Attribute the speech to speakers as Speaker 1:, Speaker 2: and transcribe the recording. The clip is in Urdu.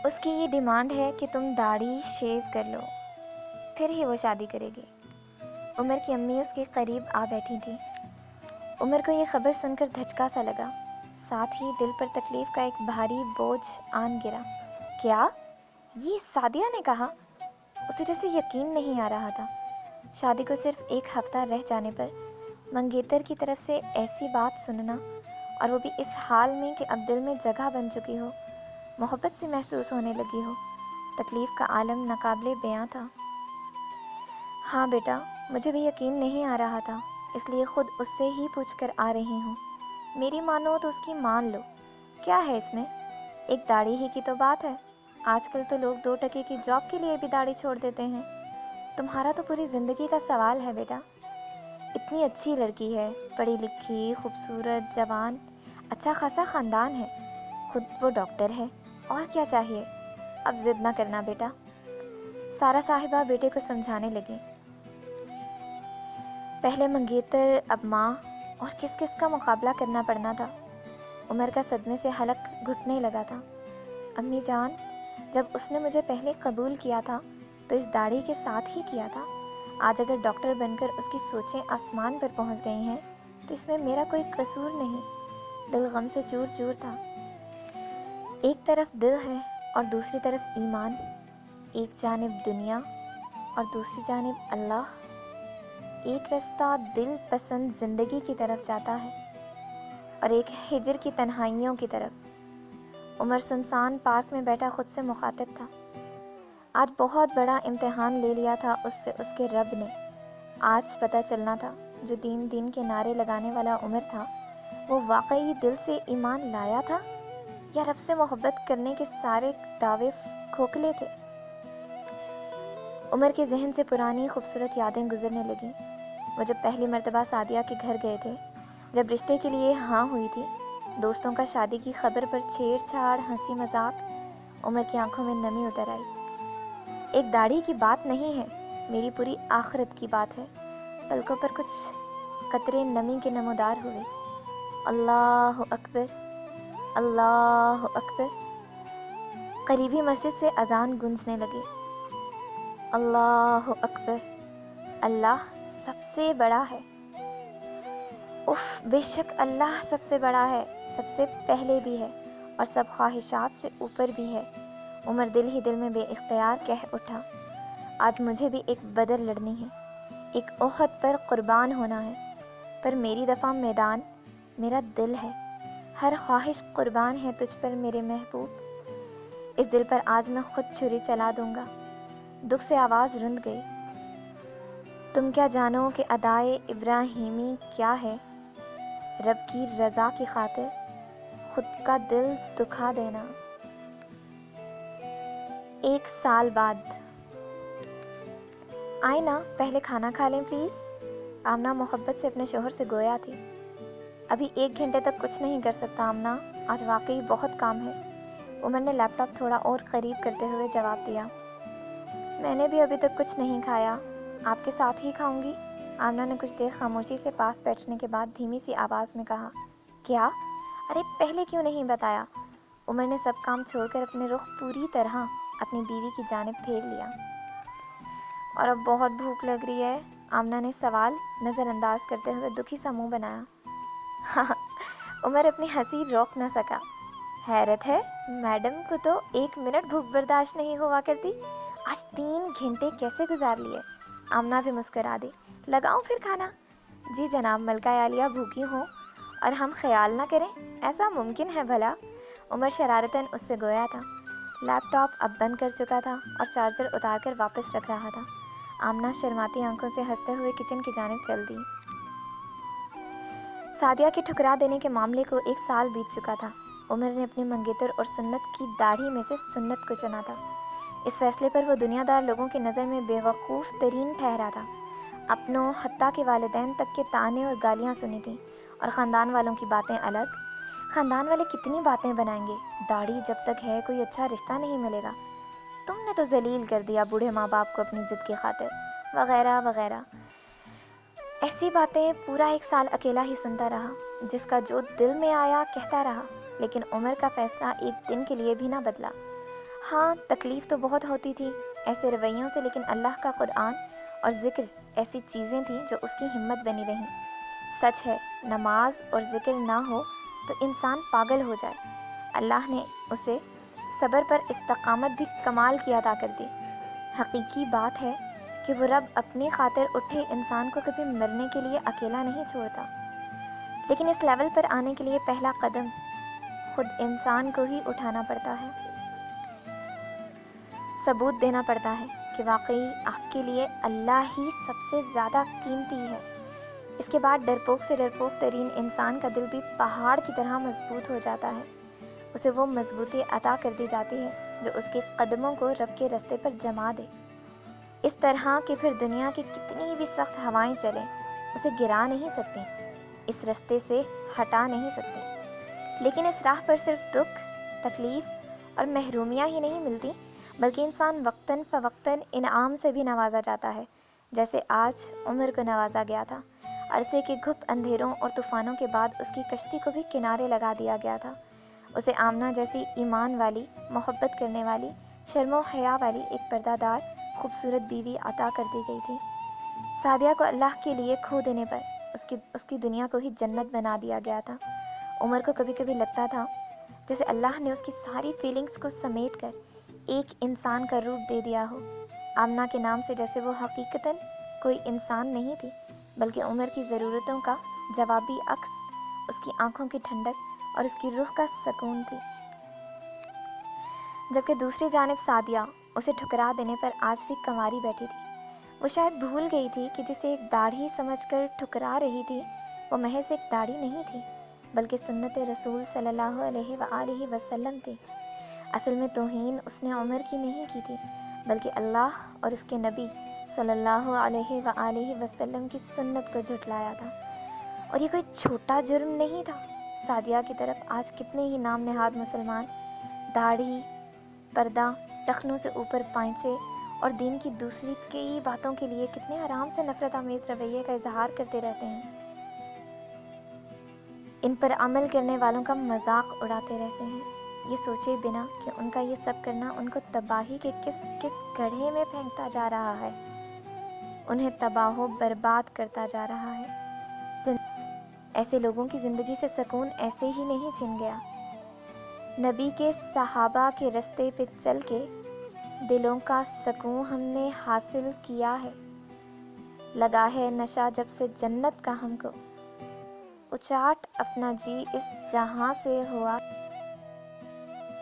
Speaker 1: اس کی یہ ڈیمانڈ ہے کہ تم داڑھی شیو کر لو، پھر ہی وہ شادی کرے گی۔ عمر کی امی اس کے قریب آ بیٹھی تھیں۔ عمر کو یہ خبر سن کر دھچکا سا لگا، ساتھ ہی دل پر تکلیف کا ایک بھاری بوجھ آن گرا۔ کیا؟ یہ سعدیہ نے کہا؟ اسے جیسے یقین نہیں آ رہا تھا۔ شادی کو صرف ایک ہفتہ رہ جانے پر منگیتر کی طرف سے ایسی بات سننا، اور وہ بھی اس حال میں کہ اب دل میں جگہ بن چکی ہو، محبت سے محسوس ہونے لگی ہو، تکلیف کا عالم ناقابل بیاں تھا۔ ہاں بیٹا، مجھے بھی یقین نہیں آ رہا تھا، اس لیے خود اس سے ہی پوچھ کر آ رہی ہوں۔ میری مانو تو اس کی مان لو، کیا ہے اس میں؟ ایک داڑھی ہی کی تو بات ہے۔ آج کل تو لوگ 2 ٹکے کی جاب کے لیے بھی داڑھی چھوڑ دیتے ہیں۔ تمہارا تو پوری زندگی کا سوال ہے بیٹا۔ اتنی اچھی لڑکی ہے، پڑھی لکھی، خوبصورت، جوان، اچھا خاصا خاندان ہے، خود وہ ڈاکٹر ہے، اور کیا چاہیے؟ اب ضد نہ کرنا بیٹا۔ سارا صاحبہ بیٹے کو سمجھانے لگی۔ پہلے منگیتر، اب ماں، اور کس کس کا مقابلہ کرنا پڑنا تھا۔ عمر کا صدمے سے حلق گھٹنے لگا تھا۔ امی جان، جب اس نے مجھے پہلے قبول کیا تھا تو اس داڑھی کے ساتھ ہی کیا تھا۔ آج اگر ڈاکٹر بن کر اس کی سوچیں آسمان پر پہنچ گئی ہیں تو اس میں میرا کوئی قصور نہیں۔ دل غم سے چور چور تھا۔ ایک طرف دل ہے اور دوسری طرف ایمان، ایک جانب دنیا اور دوسری جانب اللہ۔ ایک رستہ دل پسند زندگی کی طرف جاتا ہے اور ایک ہجر کی تنہائیوں کی طرف۔ عمر سنسان پارک میں بیٹھا خود سے مخاطب تھا۔ آج بہت بڑا امتحان لے لیا تھا اس سے اس کے رب نے۔ آج پتہ چلنا تھا جو دین دین کے نعرے لگانے والا عمر تھا، وہ واقعی دل سے ایمان لایا تھا یا رب سے محبت کرنے کے سارے دعوے کھوکھلے تھے۔ عمر کے ذہن سے پرانی خوبصورت یادیں گزرنے لگیں۔ وہ جب پہلی مرتبہ سعدیہ کے گھر گئے تھے، جب رشتے کے لیے ہاں ہوئی تھی، دوستوں کا شادی کی خبر پر چھیڑ چھاڑ، ہنسی مذاق، عمر کی آنکھوں میں نمی اتر آئی۔ ایک داڑھی کی بات نہیں ہے، میری پوری آخرت کی بات ہے۔ پلکوں پر کچھ قطرے نمی کے نمودار ہوئے۔ اللہ اکبر، اللہ اکبر۔ قریبی مسجد سے اذان گونجنے لگی۔ اللہ اکبر، اللہ سب سے بڑا ہے۔ اف، بے شک اللہ سب سے بڑا ہے، سب سے پہلے بھی ہے اور سب خواہشات سے اوپر بھی ہے۔ عمر دل ہی دل میں بے اختیار کہہ اٹھا، آج مجھے بھی ایک بدر لڑنی ہے، ایک احد پر قربان ہونا ہے، پر میری دفعہ میدان میرا دل ہے۔ ہر خواہش قربان ہے تجھ پر میرے محبوب۔ اس دل پر آج میں خود چھری چلا دوں گا۔ دکھ سے آواز رند گئی۔ تم کیا جانو کہ ادائے ابراہیمی کیا ہے؟ رب کی رضا کی خاطر خود کا دل دکھا دینا۔ 1 سال بعد۔ آئے نا، پہلے کھانا کھا لیں پلیز۔ آمنہ محبت سے اپنے شوہر سے گویا تھی۔ ابھی 1 گھنٹے تک کچھ نہیں کر سکتا آمنہ، آج واقعی بہت کام ہے۔ عمر نے لیپ ٹاپ تھوڑا اور قریب کرتے ہوئے جواب دیا۔ میں نے بھی ابھی تک کچھ نہیں کھایا، آپ کے ساتھ ہی کھاؤں گی۔ آمنہ نے کچھ دیر خاموشی سے پاس بیٹھنے کے بعد دھیمی سی آواز میں کہا۔ کیا؟ ارے پہلے کیوں نہیں بتایا؟ عمر نے سب کام چھوڑ کر اپنے رخ پوری طرح اپنی بیوی کی جانب پھیر لیا۔ اور اب بہت بھوک لگ رہی ہے، آمنہ نے سوال نظر انداز کرتے ہوئے دکھی سا منہ بنایا۔ ہاں، عمر اپنی ہنسی روک نہ سکا۔ حیرت ہے، میڈم کو تو 1 منٹ بھوک برداشت نہیں ہوا کرتی، آج 3 گھنٹے کیسے گزار لیے؟ آمنہ بھی مسکرا دی۔ لگاؤں پھر کھانا؟ جی جناب، ملکہ عالیہ بھوکی ہوں اور ہم خیال نہ کریں، ایسا ممکن ہے بھلا؟ عمر شرارتاً اس سے گویا تھا۔ لیپ ٹاپ اب بند کر چکا تھا اور چارجر اتار کر واپس رکھ رہا تھا۔ آمنہ شرماتی آنکھوں سے ہنستے ہوئے کچن کی جانب چل دی۔ سعدیہ کے ٹھکرا دینے کے معاملے کو 1 سال بیت چکا تھا۔ عمر نے اپنی منگیتر اور سنت کی داڑھی میں سے سنت کو چنا تھا۔ اس فیصلے پر وہ دنیا دار لوگوں کی نظر میں بے وقوف ترین ٹھہرا تھا۔ اپنوں، حتیٰ کہ والدین تک کے طعنے اور گالیاں سنی تھیں، اور خاندان والوں کی باتیں الگ۔ خاندان والے کتنی باتیں بنائیں گے، داڑھی جب تک ہے کوئی اچھا رشتہ نہیں ملے گا، تم نے تو ذلیل کر دیا بوڑھے ماں باپ کو اپنی ضد کی خاطر، وغیرہ وغیرہ۔ ایسی باتیں پورا 1 سال اکیلا ہی سنتا رہا، جس کا جو دل میں آیا کہتا رہا، لیکن عمر کا فیصلہ ایک دن کے لیے بھی نہ بدلا۔ ہاں تکلیف تو بہت ہوتی تھی ایسے رویوں سے، لیکن اللہ کا قرآن اور ذکر ایسی چیزیں تھیں جو اس کی ہمت بنی رہیں۔ سچ ہے نماز اور ذکر نہ ہو تو انسان پاگل ہو جائے۔ اللہ نے اسے صبر پر استقامت بھی کمال کی عطا کر دی۔ حقیقی بات ہے کہ وہ رب اپنی خاطر اٹھے انسان کو کبھی مرنے کے لیے اکیلا نہیں چھوڑتا، لیکن اس لیول پر آنے کے لیے پہلا قدم خود انسان کو ہی اٹھانا پڑتا ہے، ثبوت دینا پڑتا ہے کہ واقعی آپ کے لیے اللہ ہی سب سے زیادہ قیمتی ہے۔ اس کے بعد ڈرپوک سے ڈرپوک ترین انسان کا دل بھی پہاڑ کی طرح مضبوط ہو جاتا ہے۔ اسے وہ مضبوطی عطا کر دی جاتی ہے جو اس کے قدموں کو رب کے رستے پر جما دے، اس طرح کہ پھر دنیا کی کتنی بھی سخت ہوائیں چلیں اسے گرا نہیں سکتی، اس رستے سے ہٹا نہیں سکتی۔ لیکن اس راہ پر صرف دکھ، تکلیف اور محرومیاں ہی نہیں ملتی، بلکہ انسان وقتاً فوقتاً انعام سے بھی نوازا جاتا ہے، جیسے آج عمر کو نوازا گیا تھا۔ عرصے کے گھپ اندھیروں اور طوفانوں کے بعد اس کی کشتی کو بھی کنارے لگا دیا گیا تھا۔ اسے آمنہ جیسی ایمان والی، محبت کرنے والی، شرم و حیا والی ایک پردہ دار خوبصورت بیوی عطا کر دی گئی تھی۔ سعدیہ کو اللہ کے لیے کھو دینے پر اس کی دنیا کو ہی جنت بنا دیا گیا تھا۔ عمر کو کبھی کبھی لگتا تھا جیسے اللہ نے اس کی ساری فیلنگز کو سمیٹ کر ایک انسان کا روپ دے دیا ہو۔ آمنہ کے نام سے جیسے وہ حقیقتاً کوئی انسان نہیں تھی، بلکہ عمر کی ضرورتوں کا جوابی عکس، اس کی آنکھوں کی ٹھنڈک اور اس کی روح کا سکون تھی۔ جبکہ دوسری جانب سعدیہ اسے ٹھکرا دینے پر آج بھی کنواری بیٹھی تھی۔ وہ شاید بھول گئی تھی کہ جسے ایک داڑھی سمجھ کر ٹھکرا رہی تھی وہ محض ایک داڑھی نہیں تھی، بلکہ سنت رسول صلی اللہ علیہ وآلہ وسلم تھی۔ اصل میں توہین اس نے عمر کی نہیں کی تھی، بلکہ اللہ اور اس کے نبی صلی اللہ علیہ وآلہ وسلم کی سنت کو جھٹلایا تھا، اور یہ کوئی چھوٹا جرم نہیں تھا۔ سعدیہ کی طرف آج کتنے ہی نام نہاد مسلمان داڑھی، پردہ، ٹخنوں سے اوپر پائچے اور دین کی دوسری کئی باتوں کے لیے کتنے آرام سے نفرت آمیز رویے کا اظہار کرتے رہتے ہیں، ان پر عمل کرنے والوں کا مذاق اڑاتے رہتے ہیں، یہ سوچے بنا کہ ان کا یہ سب کرنا ان کو تباہی کے کس کس گڑھے میں پھینکتا جا رہا ہے، انہیں تباہ و برباد کرتا جا رہا ہے۔ ایسے لوگوں کی زندگی سے سکون ایسے ہی نہیں چھن گیا۔ نبی کے صحابہ کے رستے پہ چل کے دلوں کا سکون ہم نے حاصل کیا ہے، لگا ہے نشہ جب سے جنت کا ہم کو، اچاٹ اپنا جی اس جہاں سے ہوا